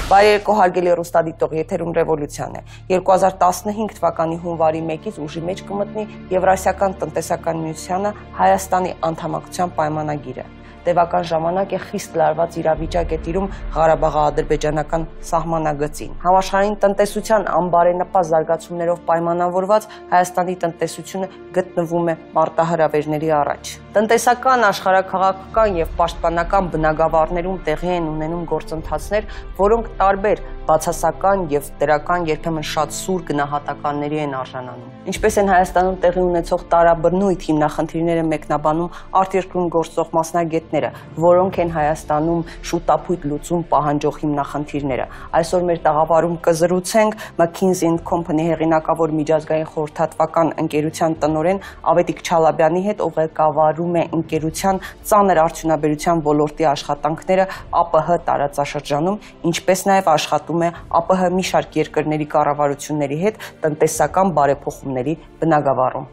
Բարերկո հարգելի ռուստադիտող, եթերում ռևոլյուցիան է։ 2015 թվականի հունվարի 1-ից ուժի մեջ կմտնի Եվրասիական տնտեսական միությանը Հայաստանի անդամակցության պայմանագիրը։ Տևական ժամանակ է խիստ լարված իրավիճակ է տիրում Ղարաբաղ-ադրբեջանական սահմանագծին։ Համաշխարհային տնտեսության անբարենպաստ զարգացումներով պայմանավորված Հայաստանի տնտեսությունը գտնվում է մարտահրավերների առաջ։ Տնտեսական, աշխարհաքաղաքական եւ պաշտպանական բնագավառներում տեղի են ունենում գործընթացներ, որոնք տարբեր բացասական եւ դրական երբեմն շատ սուր գնահատականների են արժանանում։ Ինչպես են Հայաստանում տեղի ունեցող տարաբնույթ հիմնախնդիրները մեկնաբանում արտերկրում գործող մասնագետները, որոնք են Հայաստանում շուտապույտ լուծում պահանջող հիմնախնդիրները։ Այսօր մեր տաղավարում կզրուցենք McKinsey & Company հեղինակավոր միջազգային խորհրդատվական ընկերության տնօրեն Ավետիք Չալաբյանի հետ, ով ղեկավարում է ընկերության ծանր արդյունաբերության ոլորտի աշխատանքները ԱՊՀ տարածաշրջանում, ինչպես նաև աշխատում է ԱՊՀ մի շարք երկրների կառավարությունների հետ տնտեսական բարեփոխումների բնագավառում։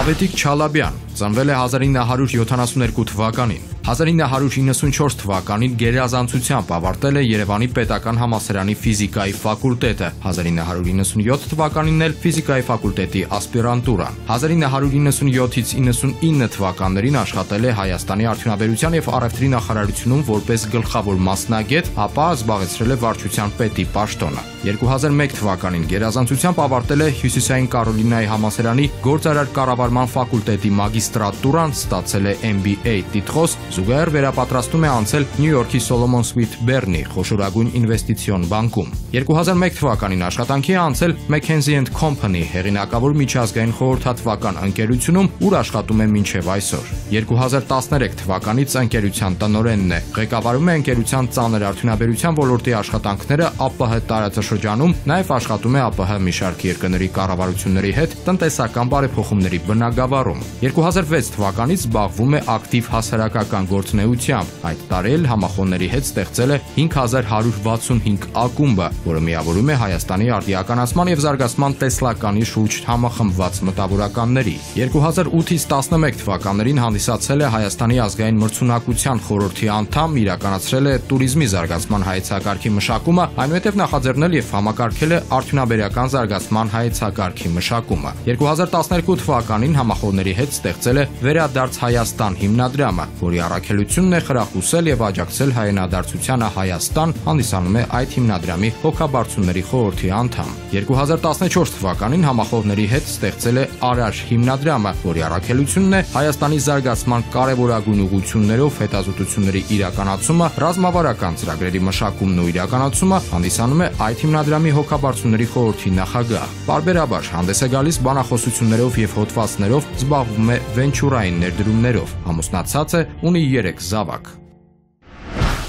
Ավետիք Չալաբյան ծնվել է 1972 թվականին։ 1994 թվականին գերազանցությամբ ավարտել է Երևանի Պետական համալսարանի ֆիզիկայի ֆակուլտետը, 1997 թվականին էլ ֆիզիկայի ֆակուլտետի ասպիրանտուրան։ 1997-ից 99 թվականներին աշխատել է Հայաստանի արդյունաբերության եւ առևտրի նախարարությունում որպես գլխավոր մասնագետ, ապա զբաղեցրել է վարչության պետի պաշտոնը։ 2001 թվականին գերազանցությամբ ավարտել է Հյուսիսային Կարոլինայի համալսարանի գործարար կառավարման ֆակուլտետի մագիստրատուրան, ստացել է MBA տիտղոս, զուգահեռ վերապատրաստում է անցել Նյու Յորքի Solomon Smith Bernie խոշորագույն ինվեստիցիոն բանկում։ 2001 թվականին աշխատանքի է անցել McKinsey & Company հեղինակավոր միջազգային խորհրդատվական ընկերությունում, ուր աշխատում է մինչև այսօր։ 2013 թվականից ընկերության տնօրենն է, ղեկավարում է ընկերության ծանր արդյունաբերության ոլորտի աշխատանքները ԱՊՀ տարածաշրջանում, նաև աշխատում է ԱՊՀ մի շարք երկրների կառավարությունների հետ տնտեսական բարեփոխումների բնագավառում։ 2006 թվականից զբաղվում է ակտիվ հասարակական գործունեությամբ, այդ տարի էլ համախոհների հետ ստեղծել է 5165 ակումբը, որը միավորում է Հայաստանի արդիականացման եւ զարգացման տեսլականի շուրջ համախմբված մտավորականների։ 2008-ից 11 թվականներին հանդիսացել է Հայաստանի ազգային մրցունակության խորհրդի անդամ, իրականացրել է туриզմի զարգացման հայեցակարգի մշակումը, այնուհետև նախաձեռնել եւ համակարգել է արդյունաբերական զարգացման հայեցակարգի մշակումը։ 2012 թվականին համախոհների հետ ստեղծել է Վերադարձ Հայաստան հիմնադրամը, որի առաքելությունն է խրախուսել եւ աջակցել հայրենադարձությանը Հայաստան, հանդիսանում է այդ հիմնադրամի հոգաբարձուների խորհրդի անդամ։ 2014 թվականին համախոհների հետ ստեղծել է Արար հիմնադրամը, որի առաքելությունն է Հայաստանի զարգացման կարևորագույն ուղղություններով հետազոտությունների իրականացումը, ռազմավարական ծրագրերի մշակումն ու իրականացումը, հանդիսանում է այդ հիմնադրամի հոգաբարձուների խորհրդի նախագահ։ Պարբերաբար հանդես է գալիս բանախոսություններով եւ հոդվածներով, զբաղվում է վենչուրային ներդրումներով, ամուսնացած է, ունի 3 զավակ։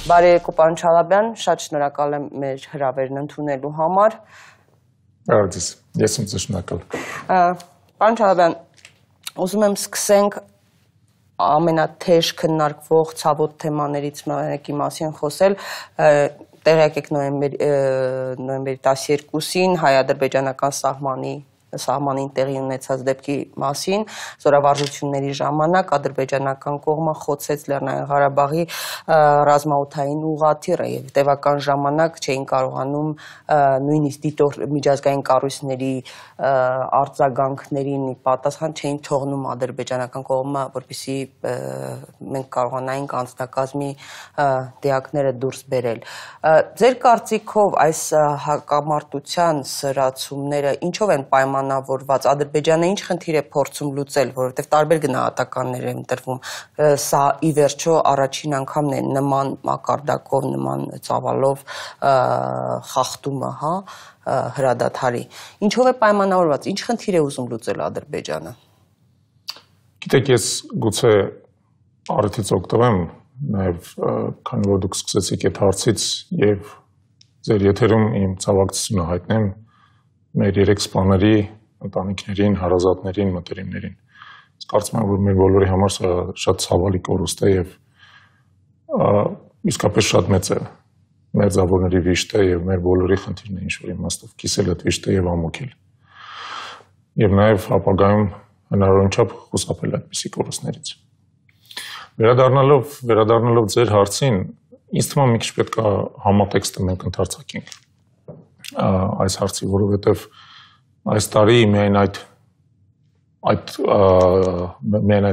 Բարերեկո պարոն Չալաբյան, շատ շնորհակալ եմ մեր հրավերն ընդունելու համար։ Ես եմ շնորհակալ։ Պարոն Չալաբյան, ուզում եմ սկսենք ամենաթեժ քննարկվող ցավոտ թեմաներից մեկի մասին խոսել։ Տեղյակ եք նոյեմբերի 12-ին հայ-ադրբեջանական սահմանին տեղի ունեցած դեպքի մասին, զորավարժությունների ժամանակ ադրբեջանական կողմը խոցեց Լեռնային Ղարաբաղի ռազմաօդային ուղղաթիռը եւ տևական ժամանակ չէին կարողանում նույնիսկ դիտող միջազգային կառույցների արձագանքներին պատասխան չէին թողնում ադրբեջանական կողմը, որպեսզի մենք կարողանայինք անձնակազմի դիակները դուրս բերել։ Ձեր կարծիքով այս հակամարտության սրացումները ինչով են պայմանավորված, Ադրբեջանը ինչ խնդիր է փորձում լուծել, որովհետև տարբեր գնահատականներ են տրվում, սա ի վերջո առաջին անգամն է նման մակարդակով, նման ծավալով խախտումը, հրադադարի։ Ինչով է պայմանավորված, ինչ խնդիր է ուզում լուծել Ադրբեջանը։ Գիտեք, ես գուցե առիթից օգտվեմ, նաև քանի որ դուք սկսեցիք այդ հարցից եւ ձեր եթերում իմ ցավակցությունը հայտնեմ մեր 3 սպաների ընտանիքներին, հարազատներին, մտերիմներին։ Ես կարծում եմ, որ մեր բոլորի համար սա շատ ցավալի կորուստ է եւ իսկապես շատ մեծ է մերձավորների վիշտը եւ մեր բոլորի խնդիրն է ինչ-որ իմաստով կիսել այդ վիշտը եւ ամոքել։ Եվ նաեւ ապագայում հնարավորին չափ խուսափել այդպիսի կորուստներից։ Վերադառնալով ձեր հարցին, ինձ թվում է մի քիչ պետք է համատեքստը մենք ընդարձակենք այս հարցի, որովհետեւ այս տարի միայն այդ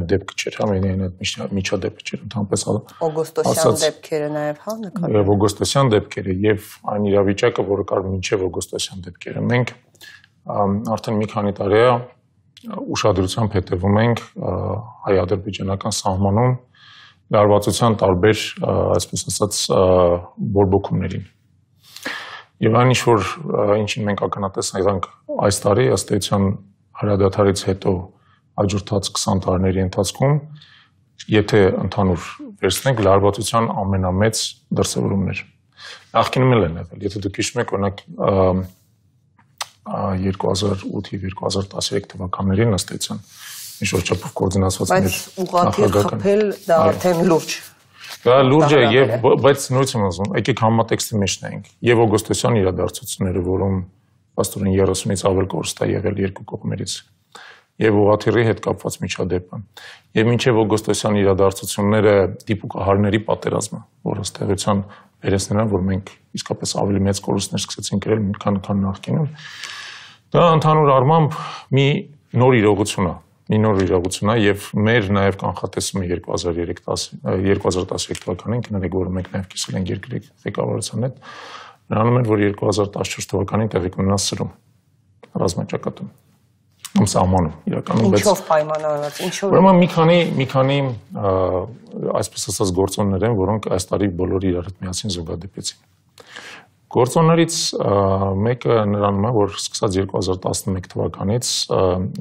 դեպքը չէր, միայն այդ միջադեպը չէր, ընդհանրապես օգոստոսյան դեպքերը նաև նկատել։ Եվ օգոստոսյան դեպքերը եւ այն իրավիճակը, որը կար մինչեւ օգոստոսյան դեպքերը։ Մենք արդեն մի քանի տարի է ուշադրությամբ հետևում ենք հայ-ադրբեջանական սահմանում լարվածության տարբեր, այսպես ասած, բորբոքումներին։ Եվ այն ինչին մենք ականատես եղանք այս տարի, ըստ էության հրադադարից հետո հաջորդած 20 տարիների ընթացքում, եթե ընդհանուր վերցնենք լարվածության ամենամեծ դրսևորումներ։ Նախկինում էլ են եղել, եթե դուք հիշում եք, օրինակ 2008-2013 թվականներին ըստ էության ինչ որ չափով կոորդինացված մեր ուղղակի խփել դա արդեն լուրջ։ Դա լուրջ է եւ բայց նույնիսկ եմ ասում, եկեք համատեքստի մեջ նայենք եւ օգոստոսյան իրադարձությունները, որում աստորեն 30-ից ավել կորուստ է եղել երկու կողմերից եւ ուղղաթիռի հետ կապված միջադեպը եւ մինչեւ օգոստոսյան իրադարձությունները դիպուկահարների պատերազմը, որը ըստ էության վերես նրան, որ մենք իսկապես ավելի մեծ կորուստներ սկսեցինք գրել քան նախկինում։ Դա ընդհանուր առմամբ մի նոր իրողություն է եւ մեր նաեւ կանխատեսումը 2013 թվականին, կներեք, որ մենք նաեւ կիսել ենք երկրի ղեկավարության հետ, նրանում էր, որ 2014 թվականին տեղի կունենա սրում ռազմաճակատում։ Սահմանում իրականում, բայց ինչով պայմանավորված, ինչով։ Ուրեմն մի քանի այսպես ասած գործոններ են, որոնք այս տարի բոլորը իրար հետ միասին զուգադիպեցին։ Գործոններից մեկը նրանում է, որ սկսած 2011 թվականից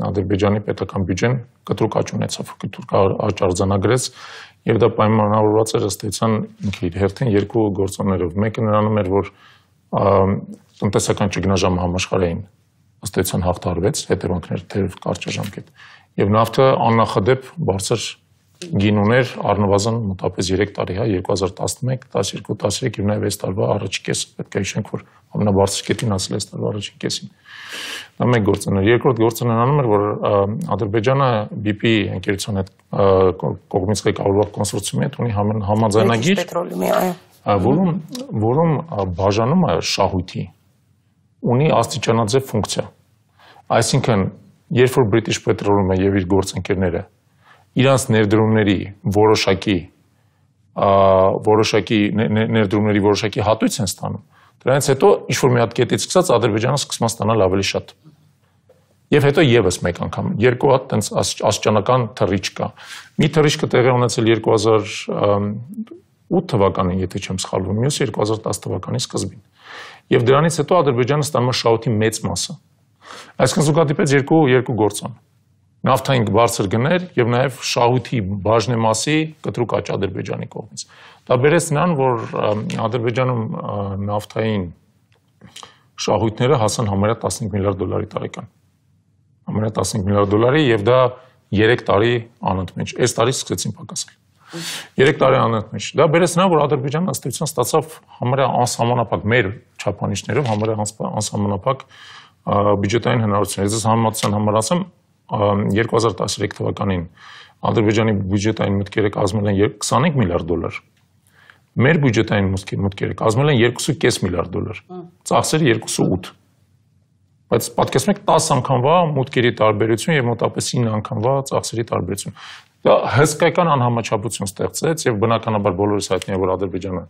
Ադրբեջանի պետական բյուջեն կտրուկ աճ ունեցավ, կտրուկ աճ արձանագրեց, եւ դա պայմանավորված էր ըստ էության ինքը իր հերթին երկու գործոններով։ Մեկը նրանում էր, որ տնտեսական ճգնաժամը համաշխարհային ըստ էության հաղթարվեց, հետևանքներ թերև կարճաժամկետ։ Եվ նավթը աննախադեպ բարձր գին ուներ առնվազն մոտավորապես 3 տարի, 2011, 12, 13 եւ նաեւ այս տարվա առաջին կեսը, պետք է հիշենք, որ ամենաբարձր կետին ասել այս տարվա առաջին կեսին։ Դա մեկ գործոն էր։ Երկրորդ գործոնը նրանում էր, որ Ադրբեջանը BP ընկերության հետ կողմից ղեկավարվող կոնսորցիումի հետ ունի համաձայնագիր, որում բաժանումը շահույթի ունի աստիճանաձև ֆունկցիա։ Այսինքն, երբ որ British Petroleum-ը եւ իր գործընկերները իրանց ներդրումների որոշակի հատույց են ստանում, դրանից հետո ինչ որ մի հատ կետից սկսած Ադրբեջանը սկսում է ստանալ ավելի շատ։ Եվ հետո եւս մեկ անգամ երկու հատ տենց աստիճանական թռիչք կա։ Մի թռիչքը տեղի ունեցել 2008 թվականին, եթե չեմ սխալվում, մյուսը 2010 թվականի սկզբին։ Եվ դրանից հետո Ադրբեջանը ստանում է շահույթի մեծ մասը։ Այսինքն զուգադիպեց երկու գործոն։ Նավթային բարձր գներ եւ նաեւ շահույթի բաժնեմասի կտրուկ աճ Ադրբեջանի կողմից։ Դա բերեց նրան, որ Ադրբեջանում նավթային շահույթները հասան համարյա $15 միլիարդ տարեկան։ Համարյա $15 միլիարդ եւ դա 3 տարի անընդմեջ։ Այս տարի սկսեցին պակասել։ 3 տարի անընդմեջ։ Դա բերեց նրան, որ Ադրբեջանը ըստ էության ստացավ համարյա անսահմանափակ մեր չափանիշներով համարյա անսահմանափակ բյուջետային հնարավորություններ։ Ես համեմատության համար ասեմ 2013 թվականին Ադրբեջանի բյուջետային մուտքերը կազմել են $25 միլիարդ։ Մեր բյուջետային մուտքերը կազմել են $2.5 միլիարդ։ Ծախսերը 2.8։ Բայց պատկերացնում եք 10 անգամվա մուտքերի տարբերություն եւ մոտավորապես 9 անգամվա ծախսերի տարբերություն։ Դա հսկայական անհամաչափություն ստեղծեց եւ բնականաբար բոլորս հայտնի է, որ Ադրբեջանը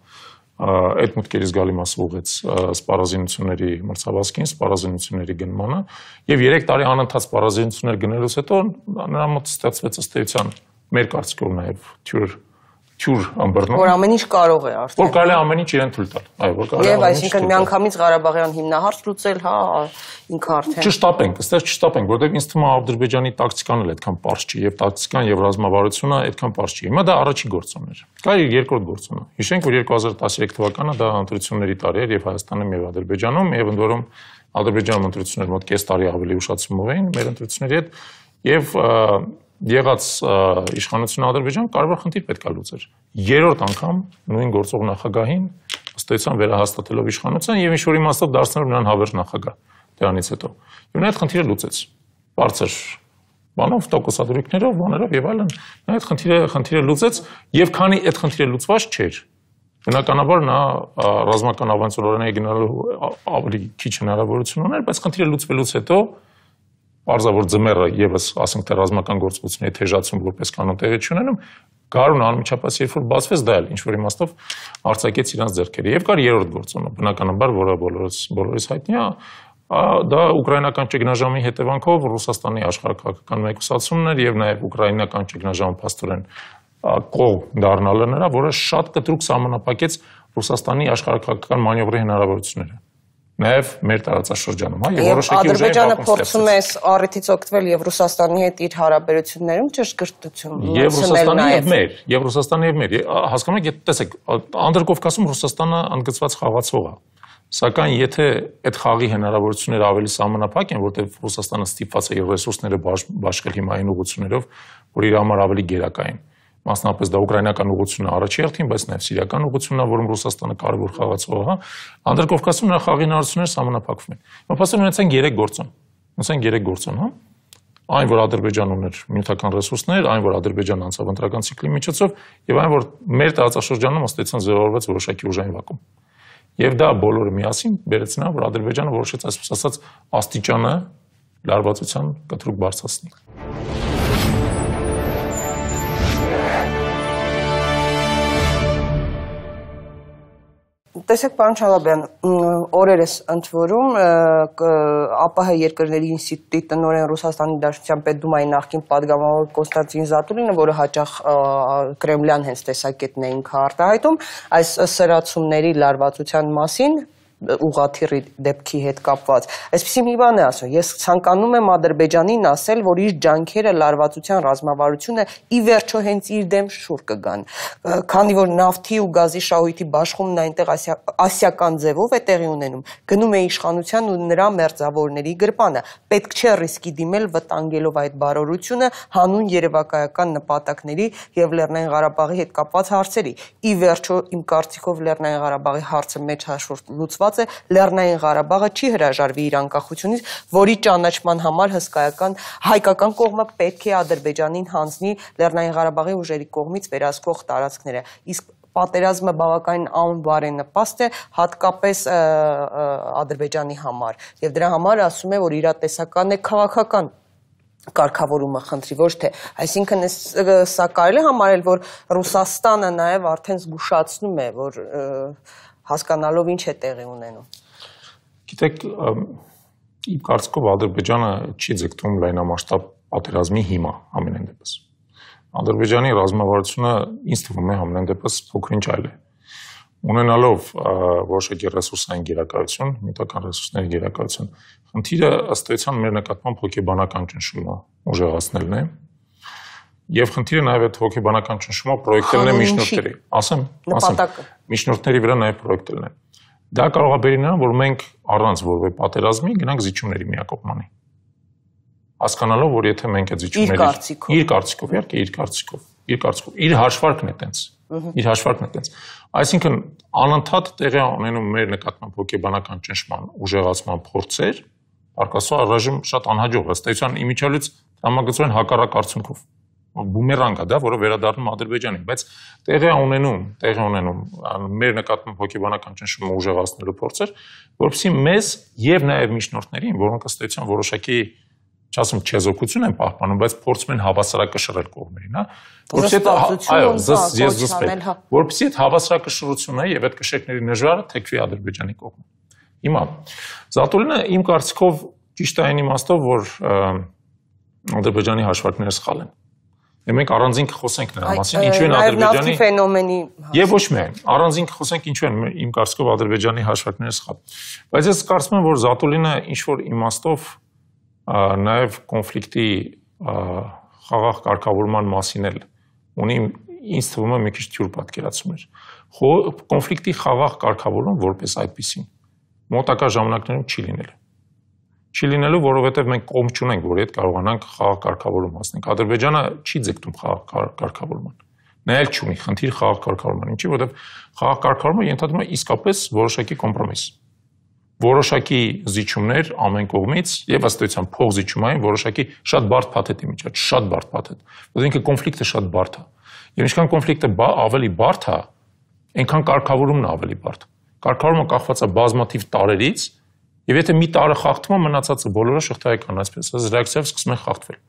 այդ մուտքերի զգալի մասը ուղղեց սպառազինությունների մրցավազքին, սպառազինությունների գնմանը եւ 3 տարի անընդհատ սպառազինություններ գնելուց հետո նրա մոտ ստեղծվեց ըստ էության մեր կարծիքով նաեւ թյուր ամբռնում, որ ամեն ինչ կարող է արդեն։ Որ կարելի է ամեն ինչ իրեն թույլ տալ։ Այո, որ կարելի է։ Եվ այսինքն միանգամից Ղարաբաղյան հիմնահարց լուծել, հա, ինքը արդեն։ Չշտապենք, այստեղ չշտապենք, որովհետեւ ինձ թվում է Ադրբեջանի տակտիկան էլ այդքան պարզ չի եւ տակտիկան եւ ռազմավարությունը այդքան պարզ չի։ Հիմա դա առաջին գործոնն էր։ Կա երկրորդ գործոնը։ Հիշենք, որ 2013 թվականը դա ընտրությունների տարի էր եւ Հայաստանում եւ Ադրբեջանում եւ ընդ որում Ադրբեջանում ընտրությունները մոտ կես տարի ավելի ուշացումով էին մեր ընտրությունների հետ եւ եղած իշխանությունը Ադրբեջան կարևոր խնդիր պետք է լուծեր։ Երրորդ անգամ նույն գործող նախագահին ըստ էության վերահաստատելով իշխանության եւ ինչ-որ իմաստով դարձնելով նրան հավերժ նախագահ դրանից հետո։ Եվ նա այդ խնդիրը լուծեց։ Բարձր բանով, տոկոսադրույքներով, բաներով եւ այլն, նա այդ խնդիրը լուծեց եւ քանի այդ խնդիրը լուծված չէր, բնականաբար նա ռազմական ավանցորորենի գնալու ավելի քիչ հնարավորություն ուներ, բայց խնդիրը լուծվելուց հետո Պարզավոր ձմեռը եւս, ասենք թե ռազմական գործողությունների թեժացում որպես կանոն տեղի չունենում, Գարունը անմիջապես երբ որ բացվեց, դա էլ ինչ-որ իմաստով արձակեց իրանց ձեռքերը։ Եվ կար երրորդ գործոնը, բնականաբար, որը բոլորիս հայտնի է, դա ուկրաինական ճգնաժամի հետևանքով Ռուսաստանի աշխարհաքաղաքական մեկուսացումն էր եւ նաեւ ուկրաինական ճգնաժամը փաստորեն կողմ դառնալը նրա, որը շատ կտրուկ սահմանափակեց Ռուսաստանի աշխարհաքաղաքական մանևրի հնարավորությունները։ Նաև մեր տարածաշրջանում, հա, եւ որոշակի ուժերի Ադրբեջանը փորձում է առիթից օգտվել եւ Ռուսաստանի հետ իր հարաբերություններում ճշգրտություն եւ Ռուսաստանի եւ մեր, հասկանում եք, տեսեք, Անդրկովկասում Ռուսաստանը ընդգծված խաղացող է։ Սակայն եթե այդ խաղի հնարավորությունները ավելի սահմանափակ են, որտեղ Ռուսաստանը ստիպված է իր ռեսուրսները բաշխել հիմային ուղղություններով, որ իր համար ավելի գերակա են։ Մասնապես դա ուկրաինական ուղղությունն է առաջի հերթին, բայց նաև սիրիական ուղղությունն է, որում Ռուսաստանը կարևոր խաղացող է, Անդրկովկասում նրա խաղի հնարավորությունները սահմանափակվում են։ Փաստորեն ունեցան 3 գործոն։ Ունեցան 3 գործոն, հա։ Այն, որ Ադրբեջանն ուներ նյութական ռեսուրսներ, այն, որ Ադրբեջանն անցավ ընտրական ցիկլի միջոցով, եւ այն, որ մեր տարածաշրջանում ըստ էության ձևավորվեց որոշակի ուժային վակուում։ Եվ դա բոլորը միասին բերեց նրան, որ Ադրբեջանը որոշեց, այսպես ասած, աստիճանը լարվածության կտրուկ բարձրացնել։ Տեսեք, պարոն Չալաբյան, օրերս ընդ որում ԱՊՀ երկրների ինստիտուտի տնօրեն Ռուսաստանի Դաշնության Պետդումայի նախկին պատգամավոր Կոնստանտին Զատուլինը, որը հաճախ կրեմլյան հենց տեսակետն էին արտահայտում, այս սրացումների լարվածության մասին ուղղաթիռի դեպքի հետ կապված։ Այսպիսի մի բան է ասում, ես ցանկանում եմ Ադրբեջանին ասել, որ իր ջանքերը լարվածության ռազմավարությունը ի վերջո հենց իր դեմ շուռ կգան, քանի որ նավթի ու գազի շահույթի բաշխումն այնտեղ ասիական ձևով է տեղի ունենում, գնում է իշխանության ու նրա մերձավորների գրպանը, պետք չէ ռիսկի դիմել վտանգելով այդ բարօրությունը հանուն երևակայական նպատակների եւ Լեռնային Ղարաբաղի հետ կապված հարցերի։ Ի վերջո, իմ կարծիքով Լեռնային Ղարաբաղի հարցը մեջ հաշվորդ լուծված է, Լեռնային Ղարաբաղը չի հրաժարվի իր անկախությունից, որի ճանաչման համար հայկական կողմը պետք է Ադրբեջանին հանձնի Լեռնային Ղարաբաղի ուժերի կողմից վերահսկվող տարածքները։ Իսկ պատերազմը բավականին անբարենպաստ է, հատկապես Ադրբեջանի համար։ Եվ դրա համար ասում է, որ իրատեսական է քաղաքական կարգավորումը խնդրի, ոչ թե, այսինքն սա կարելի է համարել, որ Ռուսաստանը նաև արդեն զգուշացնում է, որ հասկանալով ինչ է տեղի ունենում։ Գիտեք, իմ կարծիքով Ադրբեջանը չի ձգտում լայնամասշտաբ պատերազմի հիմա ամենայն դեպս։ Ադրբեջանի ռազմավարությունը ինձ թվում է ամենայն դեպս փոքր-ինչ այլ է։ Ունենալով որոշակի ռեսուրսային գերակայություն, նյութական ռեսուրսների գերակայություն, խնդիրը ըստ էության մեր նկատմամբ հոգեբանական ճնշումը ուժեղացնելն է։ Եվ խնդիրը նաև այդ հոգեբանական ճնշումը պրոյեկտելն է միջնորդների։ Ասեմ, միջնորդների վրա նաև պրոյեկտելն է։ Դա կարող է բերի նրան, որ մենք առանց որևէ պատերազմի գնանք զիջումների միակողմանի։ Հասկանալով, որ եթե մենք այդ զիջումների իր կարծիքով, իհարկե իր հաշվարկն է տենց։ Իր հաշվարկն է տենց։ Այսինքն անընդհատ տեղի ունենում մեր նկատմամբ հոգեբանական ճնշման ուժեղացման փորձեր, արկասո առայժմ շատ անհաջող ըստ էության իմիջիալից համագծորեն հակառակ արդյունքով։ Բումերանգ է դա, որը վերադառնում Ադրբեջանին, բայց տեղի ունենում մեր նկատմամբ հոգեբանական ճնշումը ուժեղացնելու փորձեր, որովհետեւ մեզ եւ նաեւ միջնորդներին, որոնք ըստ էության որոշակի չասեմ չեզոքություն են պահպանում, բայց փորձում են հավասարակշռել կողմերին, որովհետեւ այդ հավասարակշռությունը եւ այդ կշեկների նժարը թեքվի Ադրբեջանի կողմը։ Հիմա Զատուլինը իմ կարծիքով ճիշտ է այն իմաստով, որ Ադրբեջանի հաշվարկները սխալ են։ Մենք առանձին կխոսենք նրա մասին, ինչու են Ադրբեջանի ֆենոմենի եւ ոչ միայն առանձին կխոսենք ինչու են իմ կարծիքով Ադրբեջանի հաշվարկները սխալ։ Բայց ես կարծում եմ, որ Զատուլինը ինչ որ իմաստով նաև կոնֆլիկտի խաղաղ կարգավորման մասին էլ ունի, ինձ թվում է մի քիչ թյուր պատկերացումներ։ Կոնֆլիկտի խաղաղ կարգավորում որպես այդպեսին մոտակա ժամանակներում չի լինել։ Չի լինելու, որովհետև մենք կողմ չունենք, որի հետ կարողանանք խաղաղ կարգավորում հասնենք։ Ադրբեջանը չի ձգտում խաղաղ կարգավորման։ Նա էլ չունի խնդիր խաղաղ կարգավորման, ինչի որովհետև խաղաղ կարգավորումը ենթադրում է իսկապես որոշակի կոմպրոմիս։ Որոշակի զիջումներ ամեն կողմից եւ ըստ էության փոխզիջումային որոշակի շատ բարդ փաթեթի միջոց, շատ բարդ փաթեթ։ Որովհետև ինքը կոնֆլիկտը շատ բարդ է։ Եվ ինչքան կոնֆլիկտը ավելի բարդ է, այնքան կարգավորումն է ավելի բարդ։ Կարգավորումը կախված է բազմաթիվ տարերից, եւ եթե մի տարը խախտվում է, մնացածը բոլորը շղթայական, այսպես ասած, ռեակցիայով սկսում են խախտվել։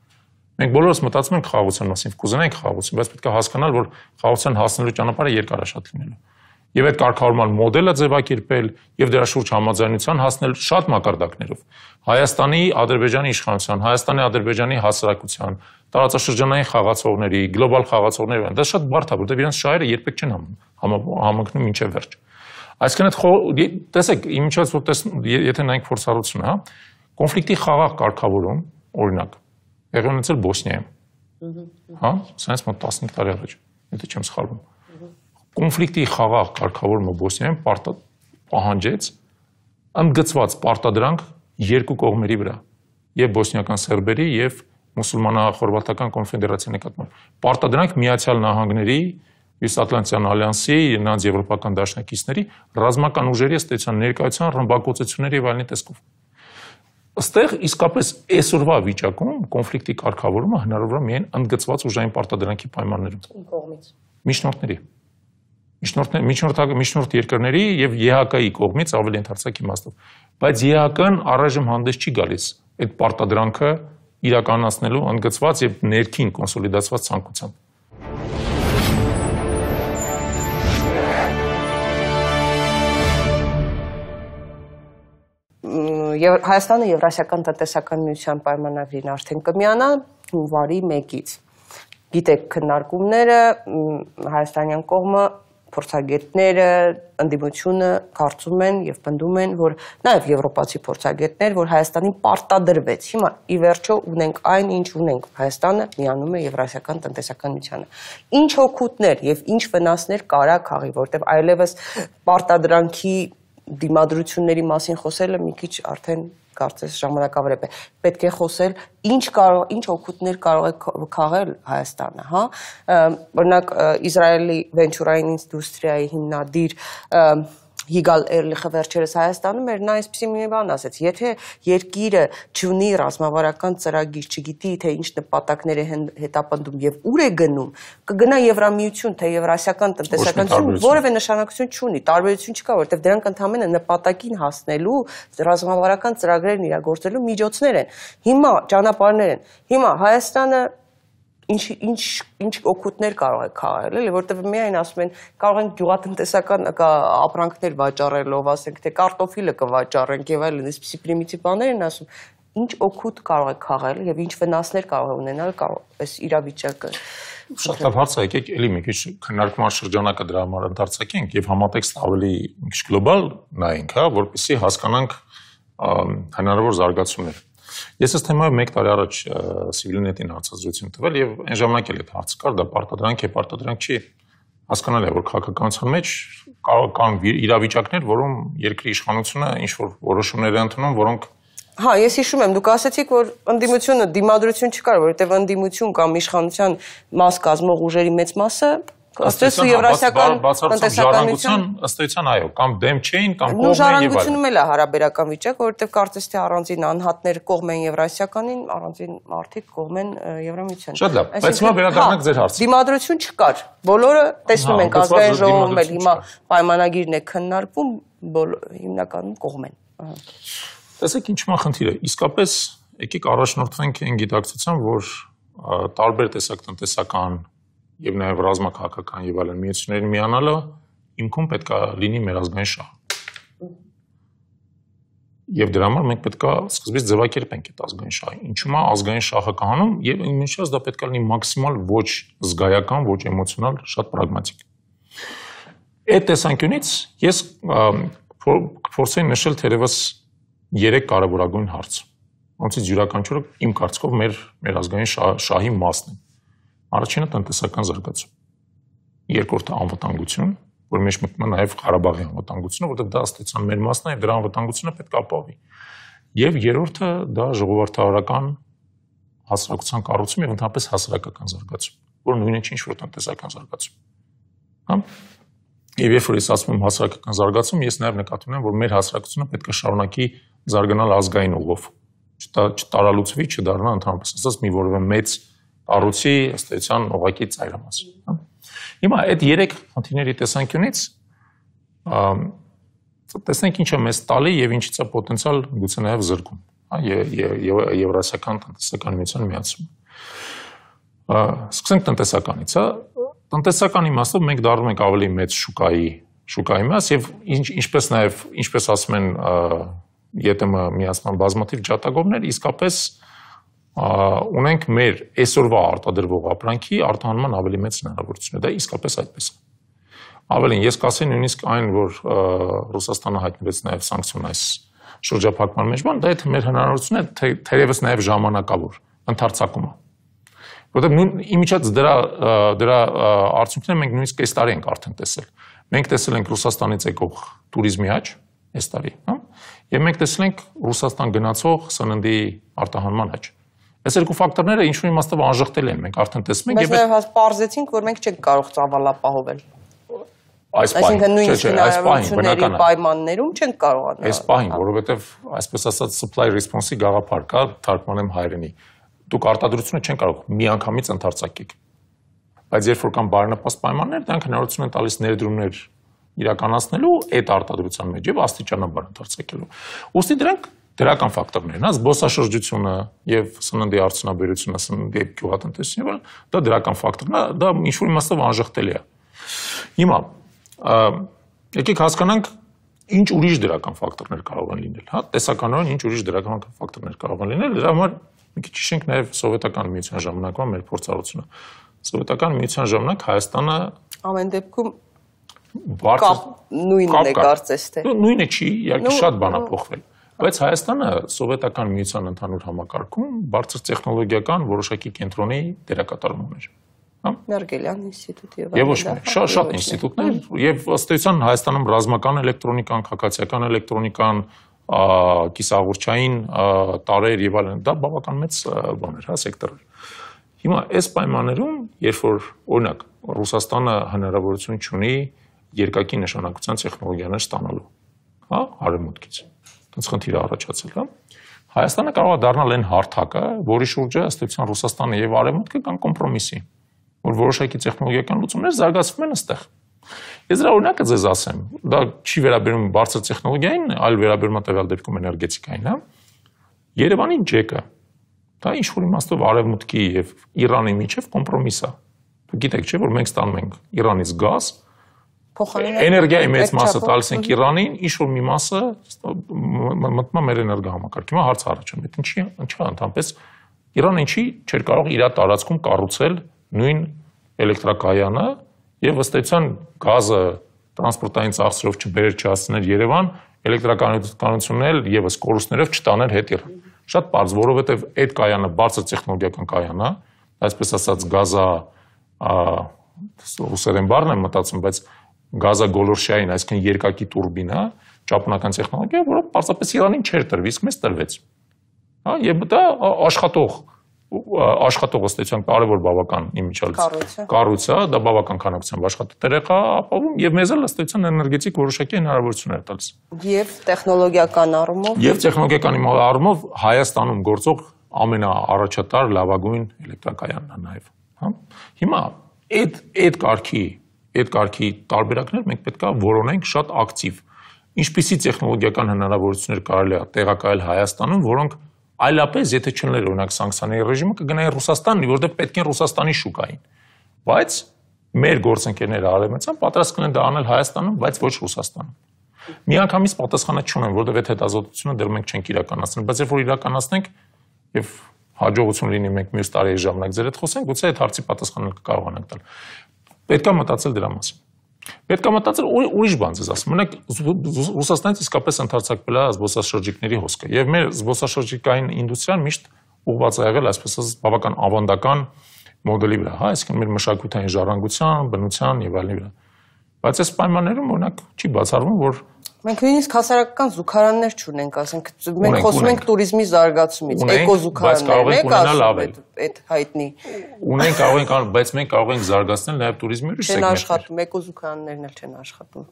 Մենք բոլորս մտածում ենք խաղաղության մասին, կուզենանք խաղաղություն, բայց պետք է հասկանալ, որ խաղաղության հասնելու ճանապարհը երկար է շատ լինելու։ Եվ այդ կարգավորման մոդելը ձևակերպել եւ դրա շուրջ համաձայնության հասնել շատ մակարդակներով։ Հայաստանի, Ադրբեջանի իշխանության, Հայաստանի, Ադրբեջանի հասարակության, տարածաշրջանային խաղացողների, գլոբալ խաղացողների, դա շատ բարդ է, որովհետեւ իրենց շահերը երբեք չեն համընկնում մինչեւ վերջ։ Այսինքն տեսեք, իմիջիայլոց որ եթե նայենք փորձառությունը, հա, կոնֆլիկտի խաղաղ կարգավորում, օրինակ, եղել ունեցել Բոսնիայում։ Հա, սրանց մոտ 15 տարի առաջ, եթե չեմ սխալվում։ Կոնֆլիկտի խաղաղ կարգավորումը Բոսնիայում պահանջեց ընդգծված պարտադրանք երկու կողմերի վրա, եւ բոսնիական սերբերի եւ մուսուլմանախորվաթական կոնֆեդերացիայի նկատմամբ։ Պարտադրանք Միացյալ Նահանգների, Հյուսատլանտյան ալյանսի, նրանց եվրոպական դաշնակիցների ռազմական ուժերի ըստ էության ներկայության ռմբակոծությունների եւ այլնի տեսքով։ Այստեղ իսկապես այսօրվա վիճակում կոնֆլիկտի կարգավորումը հնարավոր է միայն ընդգծված ուժային պարտադրանքի պայմաններում։ Կողմից։ Միջնորդների։ Միջնորդ երկրների եւ ԵՀԿ-ի կողմից ավելի ընդարձակ իմաստով։ Բայց ԵՀԿ-ն առայժմ հանդես չի գալիս այդ պարտադրանքը իրականացնելու ընդգծված եւ ներքին կոնսոլիդացված ցանկությամբ։ Հայաստանը Եվրասիական տնտեսական միության պայմանագրին արդեն կմիանա հունվարի 1-ից։ Գիտեք քննարկումները, հայաստանյան կողմը, փորձագետները, ընդդիմությունը կարծում են եւ պնդում են, որ նաեւ եվրոպացի փորձագետներ, որ Հայաստանին պարտադրվեց։ Հիմա ի վերջո ունենք այն, ինչ ունենք։ Հայաստանը միանում է Եվրասիական տնտեսական միությանը։ Ինչ օգուտներ եւ ինչ վնասներ կարա քաղի, որտեւ այլևս պարտադրանքի դիմադրությունների մասին խոսելը մի քիչ արդեն կարծես ժամանակավրեպ է։ Պետք է խոսել ինչ օգուտներ կարող է քաղել Հայաստանը, հա։ Օրինակ Իսրայելի վենչուրային ինդուստրիայի հիմնադիր Հիգալ Էրլիխը վերջերս Հայաստանում էր, նա այսպեսի մի բան ասաց. եթե երկիրը չունի ռազմավարական ծրագիր, չգիտի թե ինչ նպատակներ է հետապնդում եւ ուր է գնում, կգնա Եվրամիություն, թե Եվրասիական տնտեսականություն, որևէ նշանակություն չունի, տարբերություն չկա, որովհետեւ դրանք ընդհանրապես նպատակին հասնելու ռազմավարական ծրագրերն իրագործելու միջոցներ են։ Հիմա ճանապարհներ են։ Հիմա Հայաստանը ինչ օգուտներ կարող է քաղել, էլի, որտեղ միայն ասում են կարող են գյուղատնտեսական ապրանքներ վաճառելով, ասենք թե կարտոֆիլը կվաճառենք եւ այլն, այսպիսի պրիմիտիվ բաներ են ասում, ինչ օգուտ կարող է քաղել եւ ինչ վնասներ կարող է ունենալ այս իրավիճակը։ Շատ լավ հարց է, եկեք էլի մի քիչ քննարկման շրջանակը դրա համար ընդարձակենք եւ համատեքստ ավելի մի քիչ գլոբալ նայենք, հա, որպեսզի հասկանանք հնարավոր զարգացումներ։ Ես այս թեմայով 1 տարի առաջ Civilnet-ին հարցազրույցում տվել եւ այն ժամանակ էլ այդ հարցը կար, դա պարտադրանք է, պարտադրանք չի։ Հասկանալի է, որ քաղաքականության մեջ կան իրավիճակներ, որում երկրի իշխանությունը ինչ որ որոշումներ է ընդունում, որոնք Հա, ես հիշում եմ, դուք ասացիք, որ ընդդիմությունը դիմադրություն չկար, որովհետեւ ընդդիմություն կամ իշխանության մաս կազմող ուժերի մեծ մասը Ըստ Եվրասիական տնտեսականության ըստ էության այո, կամ դեմ չէին, կամ կողմ էին եւ այլն։ Ժառանգությունում էլ է հարաբերական վիճակ, որովհետեւ կարծես թե առանձին անհատներ կողմ են Եվրասիականին, առանձին մարդիկ կողմ են Եվրամիությանը։ Շատ լավ, բայց հիմա վերադառնանք ձեր հարցին։ Դիմադրություն չկար։ Բոլորը տեսնում ենք ազգային ժողովում էլ հիմա պայմանագիրն է քննարկվում, հիմնականում կողմ են։ Տեսեք ինչու՞մ է խնդիրը։ Իսկապես եկեք առաջնորդվենք այն գիտակցությամբ, որ տարբեր տեսակ տնտեսական եւ նաեւ ռազմաքաղաքական եւ այլն միություններին միանալը հիմքում պետք է լինի մեր ազգային շահը։ Եվ դրա համար մենք պետք է սկզբից ձևակերպենք այդ ազգային շահը։ Ինչու՞ է ազգային շահը կհանում եւ ինքնիշխանից դա պետք է լինի մաքսիմալ ոչ զգայական, ոչ էմոցիոնալ, շատ պրագմատիկ։ Այդ տեսանկյունից ես փորձեի նշել թերևս 3 կարևորագույն հարց, որոնցից յուրաքանչյուրը իմ կարծիքով մեր ազգային շահի մասն է։ Առաջինը տնտեսական զարգացում, երկրորդը անվտանգություն, որ մեջ մտնում է նաև Ղարաբաղի անվտանգությունը, որտեղ դա ըստ էության մեր մասն է եւ դրա անվտանգությունը պետք է ապահովի։ Եվ երրորդը դա ժողովրդավարական հասարակության կառուցում եւ ընդհանրապես հասարակական զարգացում, որ նույնը չի ինչ-որ տնտեսական զարգացում։ Հա։ Եվ երբ որ ես ասում եմ հասարակական զարգացում, ես նաեւ նկատի ունեմ, որ մեր հասարակությունը պետք է շարունակի զարգանալ ազգային ուղով, չտարալուծվի, չդառնա ընդհանրապես ասած մի որևէ մեծ առույցի ըստ էության ուղղակի ծայրամաս։ Հիմա այդ երեք խնդիրների տեսանկյունից տեսնենք ինչ է մեզ տալի եւ ինչից է պոտենցիալ գուցե նաեւ զրկում, հա, Եվրասիական տնտեսական միության միացումը։ Սկսենք տնտեսականից, հա, տնտեսական իմաստով մենք դառնում ենք ավելի մեծ շուկայի մաս եւ ինչպես ասում են ԵՏՄ միացման բազմաթիվ ջատագովներ, իսկապես ունենք մեր այսօրվա արտադրվող ապրանքի արտահանման ավելի մեծ հնարավորություն։ Դա իսկապես այդպես է։ Ավելին, ես կասեի նույնիսկ այն, որ Ռուսաստանը հայտնվեց նաև սանկցիոն այս շրջափակման մեջ, դա այդ մեր հնարավորությունն է թերևս նաև ժամանակավոր ընդարձակումը։ Որտեղ իմիջած դրա արդյունքները մենք նույնիսկ այս տարի ենք արդեն տեսել։ Մենք տեսել ենք Ռուսաստանից եկող տուրիզմի աճ այս տարի, հա, եւ մենք տեսել ենք Ռուսաստան գնացող սննդի արտահանման աճ։ Այս երկու ֆակտորները ինչ-որ իմաստով անժխտել են, մենք արդեն տեսնում ենք եւ մենք պարզեցինք, որ մենք չենք կարող ծավալապահովել։ Այսինքն նույնիսկ հնարավորությունների պայմաններում չենք կարողանալ։ Այս պահին, որովհետև այսպես ասած supply response-ի գաղափար կա, թարգմանեմ հայերենի։ Դուք արտադրությունը չեն կարող միանգամից ընդարձակել։ Բայց երբ որ կան բարենպաստ պայմաններ, դրանք հնարավորություն են տալիս ներդրումներ իրականացնելու այդ արտադրության մեջ եւ աստիճանաբար ընդարձակելու։ Ուստի դրանք դրական ֆակտորներն են, զբոսաշրջությունը եւ սննդի արդյունաբերությունը, սննդի գյուղատնտեսությունը, դա դրական ֆակտորն է, դա ինչ-որ իմաստով անժխտելի է։ Հիմա եկեք հասկանանք ինչ ուրիշ դրական ֆակտորներ կարող են լինել, հա, տեսականորեն ինչ ուրիշ դրական ֆակտորներ կարող են լինել, դրա համար մի քիչ հիշենք նաև սովետական միության ժամանակվա մեր փորձառությունը։ Սովետական միության ժամանակ Հայաստանը ամեն դեպքում նույնն է կարծես թե։ Նույնը չի, իհարկե շատ բան է փոխվել, բայց Հայաստանը սովետական միության ընդհանուր համակարգում բարձր տեխնոլոգիական որոշակի կենտրոնի դերակատարում ուներ։ Մերգելյան ինստիտուտի եւ ոչ մեկ, շատ ինստիտուտներ եւ ըստ էության Հայաստանում ռազմական էլեկտրոնիկան, քաղաքացիական էլեկտրոնիկան, կիսաղուրչային տարեր եւ այլն, դա բավական մեծ բան էր, հա, սեկտոր էր։ Հիմա այս պայմաններում, երբ որ օրինակ Ռուսաստանը հնարավորություն ունի երկակի նշանակության տեխնոլոգիաներ ստանալու, հա, արևմուտքից, դից խնդիր է առաջացել, հա, Հայաստանը կարող է դառնալ այն հարթակը, որի շուրջը ըստ էության Ռուսաստանը եւ արևմուտքը կան կոմպրոմիսի, որ որոշակի տեխնոլոգիական լուծումներ զարգացվում են այստեղ։ Ես դրա օրինակը ձեզ ասեմ, դա չի վերաբերում բարձր տեխնոլոգիային, այլ վերաբերում է տվյալ դեպքում էներգետիկային, հա։ Երևանի ջեկը, դա ինչ-որ իմաստով արևմուտքի եւ Իրանի միջև կոմպրոմիս է։ Դուք գիտեք, չէ՞, որ մենք ստանում ենք Իրանից գազ, էներգիայի մեծ մասը տալիս ենք Իրանին, ինչ-որ մի մասը մտնում է մեր էներգահամակարգ։ Հիմա հարց առաջանում է, ինչի ընդհանրապես Իրանը ինչի չէր կարող իր տարածքում կառուցել նույն էլեկտրակայանը եւ ըստ էության գազը տրանսպորտային ծախսերով չբերեր չհասցներ Երևան, էլեկտրականությունն էլ եւս կորուստներով չտաներ հետ Իրան։ Շատ պարզ, որովհետեւ այդ կայանը բարձր տեխնոլոգիական կայան է, այսպես ասած գազա ռուսերեն բառն եմ մտածում, բայց գազագոլորշիային, այսինքն երկակի տուրբինա, ճապոնական տեխնոլոգիա, որը պարզապես Իրանին չէր տրվի, իսկ մեզ տրվեց։ Հա, եւ դա աշխատող ըստ էության կարևոր բավական իմիջիալից կառույց է, դա բավական քանակությամբ աշխատատեր է ապահովում եւ մեզ էլ ըստ էության էներգետիկ որոշակի հնարավորություններ տալիս։ Եվ տեխնոլոգիական առումով Հայաստանում գործող ամենաառաջատար լավագույն էլեկտրակայանն է նաեւ, հա։ Հիմա այդ կարգի տարբերակներ մենք պետք է որոնենք շատ ակտիվ։ Ինչպիսի տեխնոլոգիական հնարավորություններ կարելի է տեղակայել Հայաստանում, որոնք այլապես, եթե չլիներ օրինակ սանկցիաների ռեժիմը, կգնային Ռուսաստանին, որտեղ պետք է Ռուսաստանի շուկային։ Բայց մեր գործընկերները արևմտյան պատրաստ կլինեն դա անել Հայաստանում, բայց ոչ Ռուսաստանում։ Միանգամից պատասխանը չունեն, որտեղ այդ հետազոտությունը դեռ մենք չենք իրականացնել, բայց երբ որ իրականացնենք եւ հաջողություն լինի մենք մյուս տարի ժամանակ ձեր հետ խոսենք, գուցե այդ հարցի պատասխանը կկարողանանք տալ։ Պետք է մտածել դրա մասին։ Պետք է մտածել ուրիշ բան ձեզ ասեմ։ Մենակ Ռուսաստանից իսկապես ընդարձակվել է զբոսաշրջիկների հոսքը եւ մեր զբոսաշրջիկային ինդուստրիան միշտ ուղղված է եղել այսպես ասած բավական ավանդական մոդելի վրա, հա, այսինքն մեր մշակութային ժառանգության, բնության եւ այլնի վրա։ Բայց այս պայմաններում օրինակ չի բացառվում, որ Մենք նույնիսկ հասարակական զուգարաններ չունենք, ասենք, մենք խոսում ենք туриզմի զարգացումից, էկոզուգարաններ, այդ հայտնի։ Ունենք, կարող ենք, բայց մենք կարող ենք զարգացնել նաև туриզմի ուրիշ սեգմենտներ։ Չեն աշխատում, էկոզուգարաններն էլ չեն աշխատում։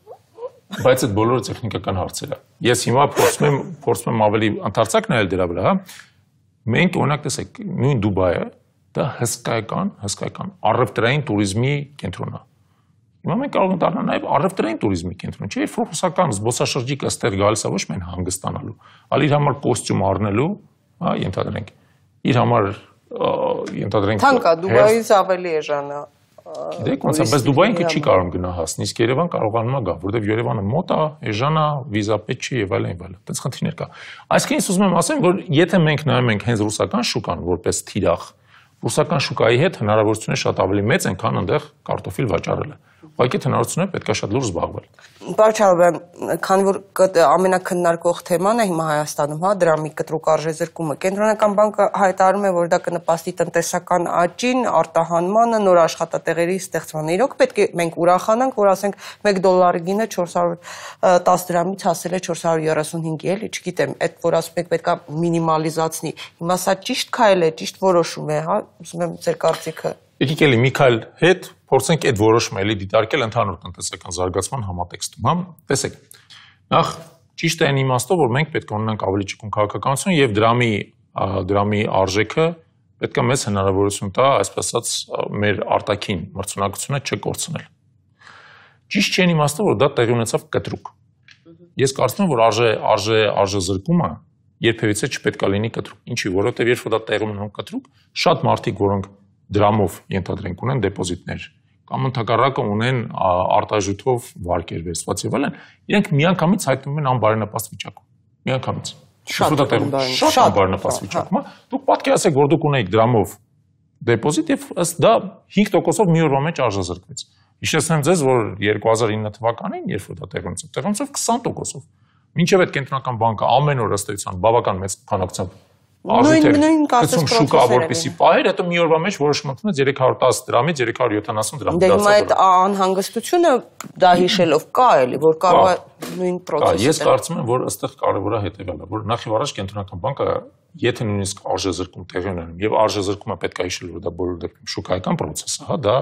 Բայց այդ բոլորը տեխնիկական հարցեր է։ Ես հիմա փորձում եմ ավելի ընդարձակ նայել դրա վրա, հա։ Մենք օրինակ տեսեք, նույն Դուբայը դա հսկայական առևտրային туриզմի կենտրոն է։ Հիմա մենք կարող ենք դառնալ նաև առևտրային туриզմի կենտրոն, չէ՞, երբ ռուսական զբոսաշրջիկը ստեղ գալիս է ոչ միայն հանգստանալու, այլ իր համար կոստյում առնելու, հա, ենթադրենք, իր համար ենթադրենք Թանկա Դուբայից ավելի էժան է։ Գիտեք, ոնց է, բայց Դուբայ ինքը չի կարող գնա հասնի, իսկ Երևան կարողանում է գա, որովհետև Երևանը մոտ է, էժան է, վիզա պետք չի եւ այլն։ Այդպես խնդիրներ կա։ Այսինքն ես ուզում եմ ասեմ, որ եթե մենք նայում ենք հենց ռուսական շուկան որպես թիրախ, ռուսական շուկայի հետ հնարավորությունները շատ ավելի մեծ են, քան այնտեղ կարտոֆիլ վաճառելը։ Ուղղակի հնարավորությունները պետք է շատ լուրջ զբաղվել։ Պարոն Չալաբյան, քանի որ ամենակննարկող թեման է հիմա Հայաստանում, հա, դրամի կտրուկ արժեզրկումը, Կենտրոնական բանկը հայտարարում է, որ դա կնպաստի տնտեսական աճին, արտահանմանը, նոր աշխատատեղերի ստեղծմանը։ Իրոք պետք է մենք ուրախանանք, որ ասենք $1 գինը 410 դրամից հասել է 435-ի, էլի, չգիտեմ, այդ որ ասում եք պետք է մինիմալիզացնի։ Հիմա սա ճիշտ քայլ է, ճիշտ որոշում է, հա, ուզում եմ ձեր կարծիքը։ Եկեք էլի մի քայլ հետ փորձենք այդ որոշումը էլի դիտարկել ընդհանուր տնտեսական զարգացման համատեքստում, հա։ Տեսեք, նախ ճիշտ է այն իմաստով, որ մենք պետք է ունենանք ավելի ճկուն քաղաքականություն եւ դրամի արժեքը պետք է մեզ հնարավորություն տա, այսպես ասած, մեր արտաքին մրցունակությունը չկորցնել։ Ճիշտ չէ այն իմաստով, որ դա տեղի ունեցավ կտրուկ։ Ես կարծում եմ, որ արժեզրկումը երբևիցե չպետք է լինի կտրուկ։ Ինչի, որովհետեւ երբ որ դա տեղի ունենում կտրուկ, շատ մարդիկ, որոնք դրամով ենթադրենք ունեն դեպոզիտներ կամ ընդհակառակը ունեն արտաժույթով վարկեր վերցված եւ այլն, իրենք միանգամից հայտնվում են անբարենպաստ վիճակում։ Միանգամից։ Շատ անբարենպաստ վիճակում, դուք պատկերացեք, որ դուք ունեիք դրամով դեպոզիտ եւ ըստ դա 5%-ով մի օրվա մեջ արժեզրկվեց։ Հիշեցնեմ ձեզ, որ 2009 թվականին, երբ որ դա տեղի ունեցավ 20%-ով։ Մինչև այդ կենտրոնական բանկը ամեն օր ըստ էության բավական մեծ քանակությամբ նույն կարծես շուկա որպեսի պահեր, հետո մի օրվա մեջ որոշում ընդունեց 310 դրամից 370 դրամ։ Դե հիմա այդ անհանգստությունը դա հիշելով կա էլի, որ կարող է նույն process-ը։ Ես կարծում եմ, որ այստեղ կարևորը հետևյալն է, որ նախ եւ առաջ կենտրոնական բանկը եթե նույնիսկ արժեզրկում տեղի ունենում եւ արժեզրկումը պետք է հիշել, որ դա բոլոր դեպքում շուկայական process է, հա, դա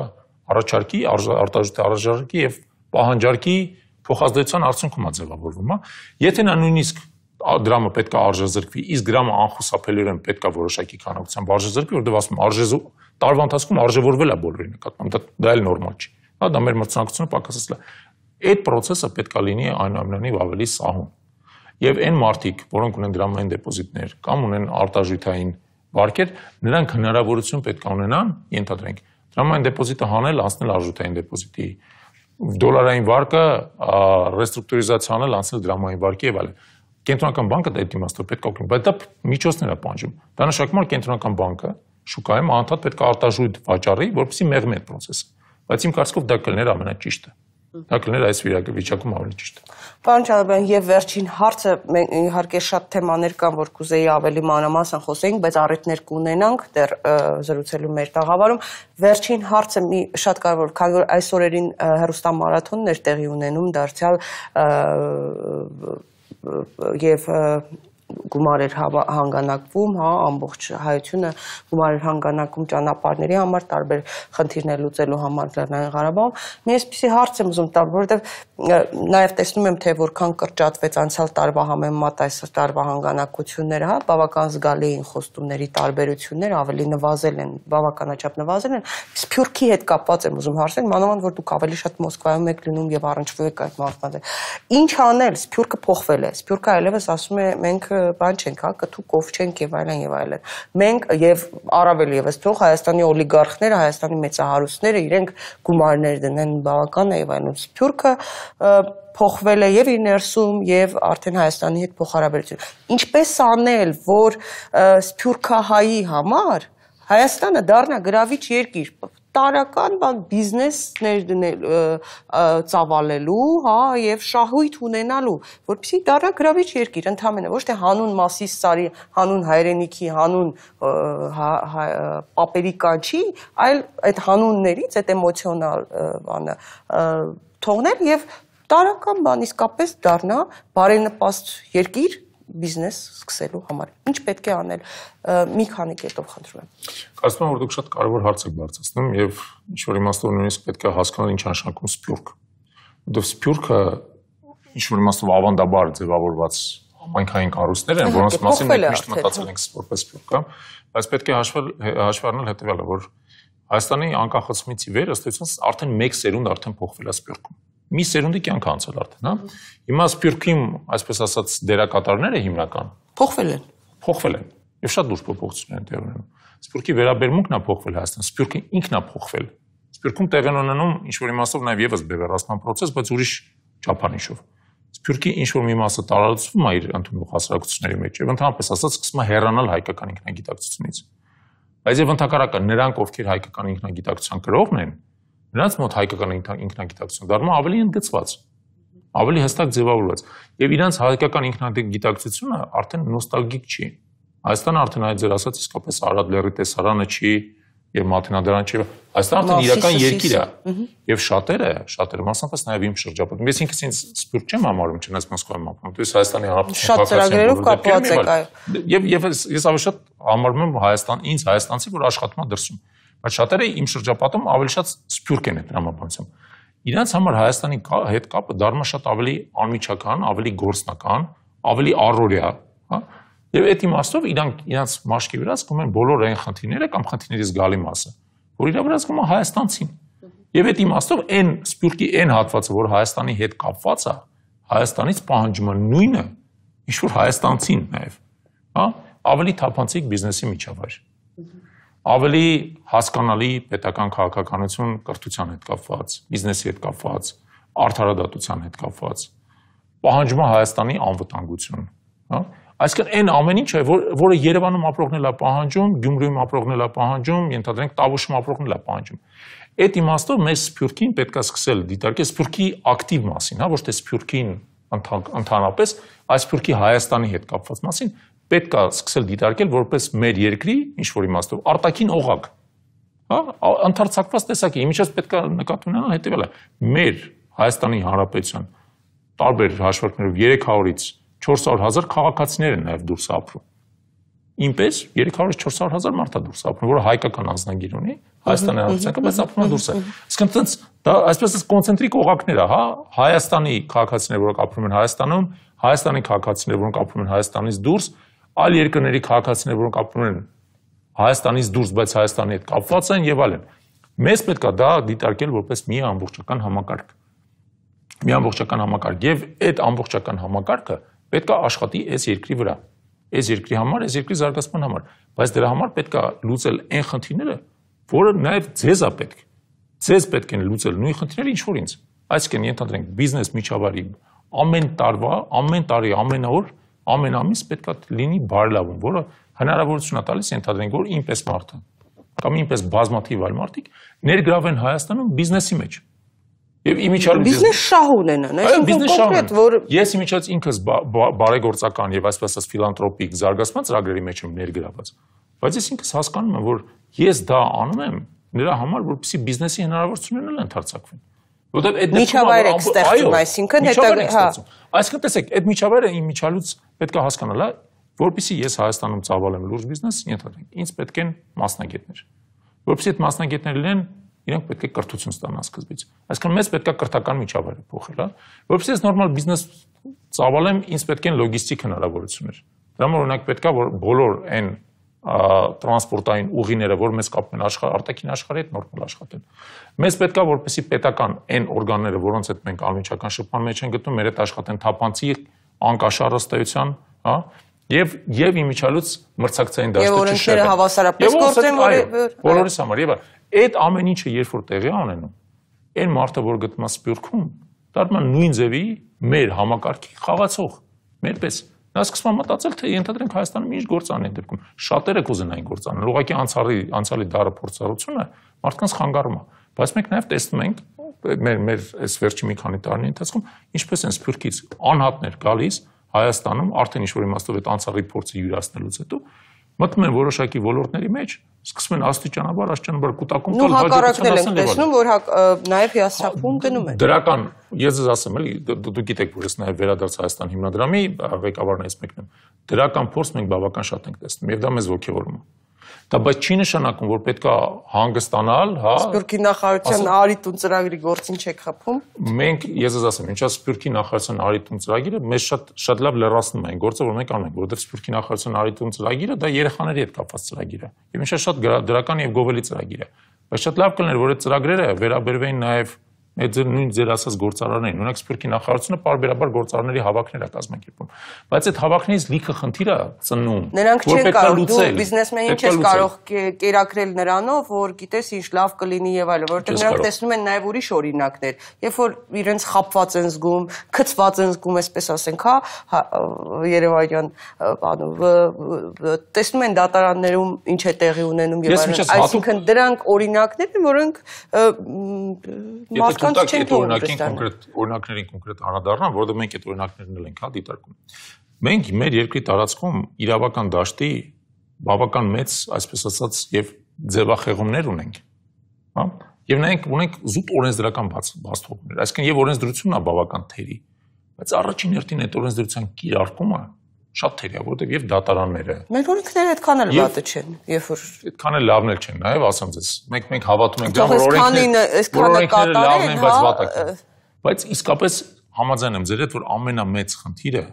առաջարկի, արտարժույթի առաջարկի եւ պահանջարկի փոխազդեցության արդյունքում է ձևավորվում, հա։ Եթե նա նույնիսկ դրամը պետք է արժեզրկվի, իսկ դրամը անխուսափելիորեն պետք է որոշակի քանակությամբ արժեզրկվի, որտեղ ասում եմ, տարվա ընթացքում արժևորվել է բոլորի նկատմամբ, դա էլ նորմալ չի։ Հա, դա մեր մրցունակությունը պակասել է։ Այդ process-ը պետք է լինի այնուամենայնիվ ավելի սահուն։ Եվ այն մարդիկ, որոնք ունեն դրամային դեպոզիտներ կամ ունեն արտաժույթային վարկեր, նրանք հնարավորություն պետք է ունենան, ենթադրենք, դրամային դեպոզիտը հանել, անցնել արժութային դեպոզիտի, դոլարային վարկը ռեստրուկտուրիզացիա անել, անցնել դրամային վարկի եւ այլն։ Կենտրոնական բանկը դա այդ իմաստով պետք է օգնի, բայց դա միջոցներ է պահանջում։ Դա նշանակում է կենտրոնական բանկը շուկայում անդադ պետք է արտաժույթ վաճառի, որպեսզի մեղմի այդ process-ը։ Բայց իմ կարծիքով դա կլիներ ամենաճիշտը։ Դա կլիներ այս վիճակում ավելի ճիշտ։ Պարոն Չալաբյան, եւ վերջին հարցը, իհարկե շատ թեմաներ կան, որ կուզեի ավելի մանրամասն խոսենք, բայց առիթներ կունենանք դեռ զրուցելու մեր տաղավարում։ Վերջին հարցը մի շատ կարևոր, քանի որ այս օրերին հեռուստամարաթոններ տեղի ունենում դարձյալ եւ գումար էր հանգանակվում, հա, ամբողջ հայությունը գումար էր հանգանակում ճանապարհների համար, տարբեր խնդիրներ լուծելու համար Լեռնային Ղարաբաղում։ Մի այսպիսի հարց եմ ուզում տալ, որովհետև նաև տեսնում եմ, թե որքան կրճատվեց անցյալ տարվա համեմատ այս տարվա հանգանակությունները, հա, բավական զգալի են խոստումների տարբերություններ, ավելի նվազել են, բավականաչափ նվազել են։ Սփյուռքի հետ կապված եմ ուզում հարցնել, մանավանդ որ դուք ավելի շատ Մոսկվայում եք լինում եւ առնչվում եք այդ մարդկանց հետ։ Ինչ անել, Սփյուռքը փոխվել է։ Սփյուռքը այլևս ասում է մենք բան չենք, հա, կթուկով չենք եւ այլն եւ այլն։ Մենք եւ առավել եւս թող Հայաստանի օլիգարխները, Հայաստանի մեծահարուստները իրենք գումարներ դնեն բավական է եւ այլն։ Սփյուռքը փոխվել է եւ իր ներսում եւ արդեն Հայաստանի հետ փոխհարաբերություն։ Ինչպես անել, որ սփյուռքահայի համար Հայաստանը դառնա գրավիչ երկիր, տարական բան բիզնեսներ ծավալելու, հա, եւ շահույթ ունենալու, որպեսզի դառնա գրավիչ երկիր, ընդհանրապես ոչ թե հանուն Մասիս Սարի, հանուն հայրենիքի, հանուն պապերի կանչի, այլ այդ հանուններից, այդ էմոցիոնալ բանը թողնել եւ տարական բան իսկապես դառնա բարենպաստ երկիր բիզնես սկսելու համար։ Ինչ պետք է անել։ Մի քանի կետով խնդրում եմ։ Կարծում եմ, որ դուք շատ կարևոր հարց եք բարձրացնում եւ ինչ-որ իմաստով նույնիսկ պետք է հասկանալ ինչ նշանակում սփյուռք։ Որտեղ սփյուռքը ինչ-որ իմաստով ավանդաբար ձևավորված համայնքային կառույցներ են, որոնց մասին մենք միշտ մտածել ենք որպես սփյուռք, հա, բայց պետք է հաշվի առնել հետեւյալը, որ Հայաստանի անկախացումից ի վեր ըստ էության արդեն 1 սերունդ արդեն փոխվել է սփյուռքում։ Մի սերունդի կյանք անցել արդեն, հա։ Հիմա սփյուռքի, այսպես ասած, դերակատարները հիմնական փոխվել են։ Եվ շատ լուրջ փոփոխություններ են տեղի ունենում։ Սփյուռքի վերաբերմունքն է փոխվել Հայաստան, սփյուռքի ինքն է փոխվել։ Սփյուռքում տեղի ունենում ինչ-որ իմաստով նաև եւս բևեռացման process, բայց ուրիշ չափանիշով։ Սփյուռքի ինչ-որ մի մասը տարածվում է իր ընդունող հասարակությունների մեջ եւ ընդհանրապես ասած սկսում է հեռանալ հայկական ինքնագիտակցությունից։ Բայց եւ ընդհակառակը նրանք, ովքեր հայկական ինքնագիտակցության կրողն են, նրանց մոտ հայկական ինքնագիտակցությունը դառնում է ավելի ընդգծված, ավելի հստակ ձևավորված եւ իրենց հայկական ինքնագիտակցությունը արդեն նոստալգիկ չի։ Հայաստանը արդեն այդ ձեր ասած իսկապես Արադ լեռի տեսարանը չի եւ Մաթենադարան չի։ Հայաստանը արդեն իրական երկիր է եւ շատերը մասնավորապես նաեւ իմ շրջապատում։ Ես ինքս ինձ սփյուռք չեմ համարում, չնայած Մոսկվայում ապրում։ Դուք Հայաստանի Հանրապետության շատ ծրագրերով կապված եք, այո։ Եվ ես ավելի շատ համարում եմ ինձ հայաստանցի, որ աշխատում է դրսում։ Բայց շատերը իմ շրջապատում ավելի շատ սփյուռք են այդ դրամապանությամբ։ Իրանց համար Հայաստանի հետ կապը դառնում է շատ ավելի անմիջական, ավելի գործնական, ավելի առօրյա, հա։ Եվ այդ իմաստով իրանց մաշկի վրա զգում են բոլոր այն խնդիրները կամ խնդիրների զգալի մասը, որ իրա վրա զգում է հայաստանցին։ Եվ այդ իմաստով այն սփյուռքի այն հատվածը, որ Հայաստանի հետ կապված է, Հայաստանից պահանջում է նույնը, ինչ որ հայաստանցին նաև, հա, ավելի թափանցիկ բիզնեսի միջավայր։ Ավելի հասկանալի պետական քաղաքականություն կրթության հետ կապված, բիզնեսի հետ կապված, արդարադատության հետ կապված, պահանջում է Հայաստանի անվտանգություն, հա։ Այսինքն այն ամեն ինչը, որը Երևանում ապրողն է պահանջում, Գյումրիում ապրողն է պահանջում, ենթադրենք Տավուշում ապրողն է պահանջում։ Այդ իմաստով մեզ սփյուռքին պետք է սկսել դիտարկել սփյուռքի ակտիվ մասին, հա, ոչ թե սփյուռքին ընդհանրապես, այս սփյուռքի Հայաստանի հետ կապված մասին պետք է սկսել դիտարկել որպես մեր երկրի ինչ-որ իմաստով արտաքին օղակ, հա, ընդարձակված տեսակի։ Իմիջիայլոց պետք է նկատի ունենալ հետևյալը. մեր Հայաստանի Հանրապետության տարբեր հաշվարկներով 300-ից 400,000 քաղաքացիներ են նաև դուրս ապրում։ Ինպես 300-ից 400,000 մարդ է դուրս ապրում, որը հայկական անձնագիր ունի, Հայաստանի Հանրապետության, բայց ապրում է դուրս է։ Իսկ այնտենց դա այսպես կոնցենտրիկ օղակներ է, հա, Հայաստանի քաղաքացիներ, որոնք ապրում են Հայաստանում, Հայաստանի քաղաքացիներ, որոնք ապրում են Հայաստանից դուրս, այլ երկրների քաղաքացիներ, որոնք ապրում են Հայաստանից դուրս, բայց Հայաստանի հետ կապված են եւ այլն։ Մեզ պետք է դա դիտարկել որպես մի ամբողջական համակարգ։ Մի ամբողջական համակարգ եւ այդ ամբողջական համակարգը պետք է աշխատի այս երկրի վրա, այս երկրի համար, այս երկրի զարգացման համար, բայց դրա համար պետք է լուծել այն խնդիրները, որը նաև ձեզ է պետք։ Ձեզ պետք է լուծել նույն խնդիրները, ինչ որ ինձ։ Այսինքն ենթադրենք բիզնես միջավայրի ամեն տարվա, ամեն տարի, ամեն օր, ամեն ամիս պետք է լինի բարելավում, որը հնարավորություն է տալիս ենթադրենք, որ ինպես մարդը կամ ինպես բազմաթիվ այլ մարդիկ ներգրավեն Հայաստանում բիզնեսի մեջ։ Եվ իմիջիայլոց բիզնես շահ ունենան, այսինքն կոնկրետ, որ ես իմիջիայլոց ինքս բարեգործական եւ այսպես ասած ֆիլանտրոպիկ զարգացման ծրագրերի մեջ եմ ներգրաված, բայց ես ինքս հասկանում եմ, որ ես դա անում եմ նրա համար, որպեսզի բիզնեսի հնարավորություններն ընդարձակվեն։ Որտեղ այդ միջավայր եք ստեղծում, այսինքն հա։ Այսինքն տեսեք, այդ միջավայրը իմիջիայլոց պետք է հասկանալ, հա, որպեսզի ես Հայաստանում ծավալեմ լուրջ բիզնես, ենթադրենք, ինձ պետք են մասնագետներ։ Որպեսզի այդ մասնագետները լինեն, իրանք պետք է կրթություն ստանան սկզբից։ Այսինքն մեզ պետք է կրթական միջավայրը փոխել, հա։ Որպեսզի ես նորմալ բիզնես ծավալեմ, ինձ պետք են լոգիստիկ հնարավորություններ։ Դրա համար օրինակ պետք է որ բոլոր այն տրանսպորտային ուղիները, որ մեզ կապում են արտաքին աշխարհի հետ նորմալ աշխատեն։ Մեզ պետք է որպեսզի պետական այն օրգանները, որոնց հետ մենք անմիջական շփման մեջ ենք գտնում, մեր հետ աշխատեն թափանցիկ, անկաշառ ըստեյության, հա, եւ իմիջիայլոց մրցակցային դաշտը չշեղեն։ Եվ օրենքները հավասարապես գործեն, բոլորիս համար։ Եվ այդ ամեն ինչը երբ որ տեղի է ունենում, այն մարդը, որ գտնում է սփյուռքում, դառնում է նույն ձևի մեր համակարգի խաղացող, մերպես։ Նա սկսում է մտածել, թե ենթադրենք Հայաստանում ինչ գործ անի այդ դեպքում։ Շատերը կուզենային գործ անել։ Ուղղակի անցյալի դարը փորձառությունը մարդկանց խանգարում է։ Բայց մենք նաև տեսնում ենք մեր այս վերջի մի քանի տարիների ընթացքում ինչպես են սփյուռքից անհատներ գալիս Հայաստանում արդեն ինչ-որ իմաստով այդ անցյալի փորձը յուրացնելուց հետո մտնում են որոշակի ոլորտների մեջ, սկսում են աստիճանաբար կուտակում տալ հակառակն են տեսնում, որ նաև հիասթափում գնում են։ Դրական ես ձեզ ասեմ, էլի դուք գիտեք, որ ես նաև վերադարձ Հայաստան հիմնադրամի ղեկավարն ես մեկն եմ։ Դրական փորձ մենք բավական շատ ենք տեսնում եւ դա մեզ ողջևորում է։ Դա բայց չի նշանակում, որ պետք է հանգստանալ, հա։ Սփյուռքի նախարարության Արիտուն ծրագրի գործին չեք խփում։ Մենք, ես ես ասեմ, ինչա Սփյուռքի նախարարության Արիտուն ծրագիրը մեզ շատ լավ լրացնում է այն գործը, որ մենք անում ենք, որովհետեւ Սփյուռքի նախարարության Արիտուն ծրագիրը դա երեխաների հետ կապված ծրագիր է։ Եվ ինչա շատ դրական եւ գովելի ծրագիր է։ Բայց շատ լավ կլիներ, որ այդ ծրագրերը վերաբերվեին նաև այդ նույն ձեր ասած գործարարներին, ունեք Սփյուռքի նախարարությունը պարբերաբար գործարարների հավաքներ է կազմակերպում, բայց այդ հավաքներից լիքը խնդիր է ծննում, նրանք չեն կարող, դու բիզնեսմենին չես կարող կերակրել նրանով, որ գիտես ինչ լավ կլինի եւ այլն, որովհետեւ նրանք տեսնում են նաեւ ուրիշ օրինակներ, երբ որ իրենց խապված են զգում, քծված են զգում, այսպես ասենք, հա, երևանյան տեսնում են դատարաններում ինչ է տեղի ունենում եւ այլն, այսինքն դրանք օրինակներ են, որոնք այդ օրինակներին կոնկրետ անդրադառնամ, որովհետեւ մենք այդ օրինակներն էլ ենք հա դիտարկում։ Մենք մեր երկրի տարածքում իրավական դաշտի բավական մեծ, այսպես ասած, եւ ձևախեղումներ ունենք, հա։ Եվ մենք ունենք զուտ օրենսդրական բացթողումներ, այսինքն եւ օրենսդրությունն է բավական թերի, բայց առաջին հերթին այդ օրենսդրության կիրարկումը շատ թերի է, որովհետեւ եւ դատարանները։ Մեր օրենքները այդքան էլ վատը չեն, երբ որ այդքան էլ լավն էլ չեն, նաեւ ասեմ ձեզ, մենք հավատում ենք դրա, որ օրենքները լավն են, բայց վատը։ Բայց իսկապես համաձայն եմ ձեր հետ, որ ամենամեծ խնդիրը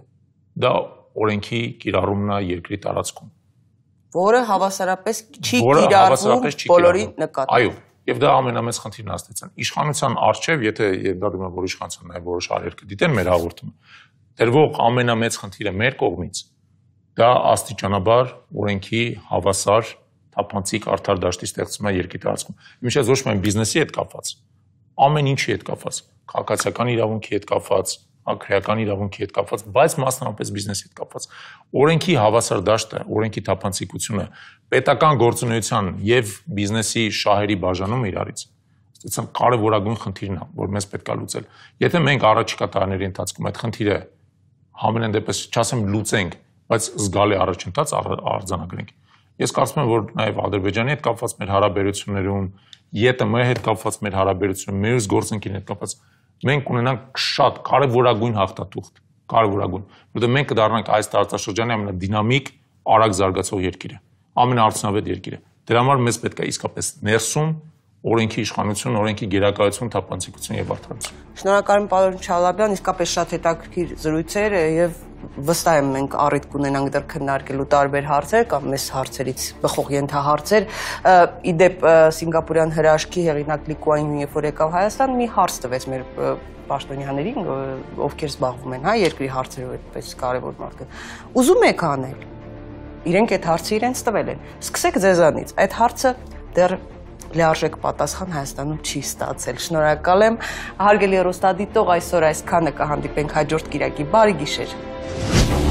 դա օրենքի կիրառումն է երկրի տարածքում, որը հավասարապես չի կիրառվում բոլորի նկատմամբ։ Այո, եւ դա ամենամեծ խնդիրն է աստեցան։ Իշխանության արժեվ, եթե դա դու որ իշխանության նաեւ որոշ արերքը դիտեն մեր հաղորդումը, դրվող ամենամեծ խնդիրը մեր կողմից դա աստիճանաբար օրենքի հավասար թափանցիկ արդար դաշտի ստեղծումը երկրի տարածքում։ Իմիջիայլոց ոչ միայն բիզնեսի հետ կապված, ամեն ինչի հետ կապված, քաղաքացիական իրավունքի հետ կապված, քրեական իրավունքի հետ կապված, բայց մասնավորապես բիզնեսի հետ կապված։ Օրենքի հավասար դաշտը, օրենքի թափանցիկությունը, պետական գործունեության եւ բիզնեսի շահերի բաժանումը իրարից ստացան կարևորագույն խնդիրն է, որ մեզ պետք է լուծել։ Եթե մենք առաջիկա տարիների ընթացքում այդ խնդիրը համենայն դեպս չասեմ լուծենք, բայց զգալի առաջընթաց արձանագրենք։ Ես կարծում եմ, որ նաև Ադրբեջանի հետ կապված մեր հարաբերություններում, ԵՏՄ-ի հետ կապված մեր հարաբերություններում, մեր գործընկերների հետ կապված մենք ունենանք շատ կարևորագույն հաղթատուղթ, կարևորագույն, որովհետև մենք կդառնանք այս տարածաշրջանի ամենադինամիկ, արագ զարգացող երկիրը, ամենաարդյունավետ երկիրը։ Դրա համար մեզ պետք է իսկապես ներսում օրենքի իշխանություն, օրենքի գերակայություն, թափանցիկություն եւ արդարություն։ Շնորհակալ եմ պարոն Չալաբյան, իսկապես շատ հետաքրքիր զրույց էր եւ վստահ եմ մենք առիթ կունենանք դեռ քննարկելու տարբեր հարցեր կամ մեզ հարցերից բխող ենթահարցեր։ Իդեպ Սինգապուրյան հրաշքի հեղինակ Լի Կուան Յուն երբ որ եկավ Հայաստան, մի հարց տվեց մեր պաշտոնյաներին, ովքեր զբաղվում են, հա, երկրի հարցերով այդպես կարևոր մարդը։ Ուզում եք անել։ Իրենք այդ հարցը իրենց տվել են։ Սկսեք ձեզանից։ Այդ հարցը դեռ լիարժեք պատասխան Հայաստանում չի ստացել։ Շնորհակալ եմ։ Հարգելի հեռուստադիտող, այսօր այսքանը, կհանդիպենք հաջորդ կիրակի։ Բարի գիշեր։